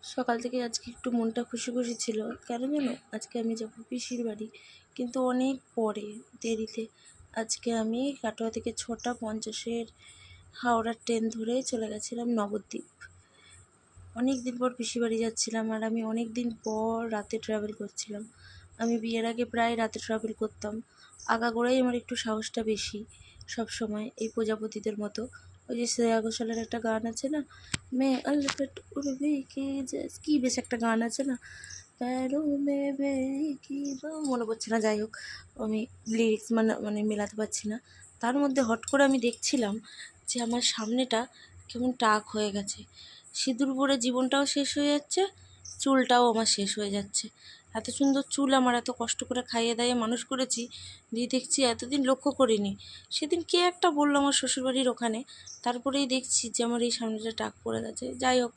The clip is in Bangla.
সকাল থেকে আজকে একটু মনটা খুশি খুশি ছিল। কেন জানো? আজকে আমি যাবো পিসির বাড়ি, কিন্তু অনেক পরে, দেরিতে। আজকে আমি কাটোয়া থেকে 6টা 50-এর হাওড়ার ট্রেন ধরে চলে গেছিলাম নবদ্বীপ। অনেক দিন পর পিসির বাড়ি যাচ্ছিলাম, আর আমি অনেক দিন পর রাতে ট্রাভেল করছিলাম। আমি বিয়ের আগে প্রায় রাতে ট্রাভেল করতাম। আগাগোড়াই আমার একটু সাহসটা বেশি, সব সময় এই প্রজাপতিদের মতো। ওই যে শ্রেয়া ঘোষালের একটা গান আছে না, মে আলফেট উড়বে কি, যে কি বেশ একটা গান আছে না, প্যারো মে বেরি কি, মনে পড়ছে না, যাই হোক, আমি লিরিক্স মানে মেলাতে পারছি না। তার মধ্যে হট করে আমি দেখছিলাম যে আমার সামনেটা কেমন টাক হয়ে গেছে। সিঁদুর পরে জীবনটাও শেষ হয়ে যাচ্ছে, চুলটাও আমার শেষ হয়ে যাচ্ছে। এত সুন্দর চুল আমার, এত কষ্ট করে খাইয়ে দাইয়ে মানুষ করেছি, দিয়ে দেখছি এতদিন লক্ষ্য করিনি। সেদিন কে একটা বললো আমার শ্বশুরবাড়ির ওখানে, তারপরেই দেখছি যে আমার এই সামনেটা টাক পড়ে গেছে। যাই হোক,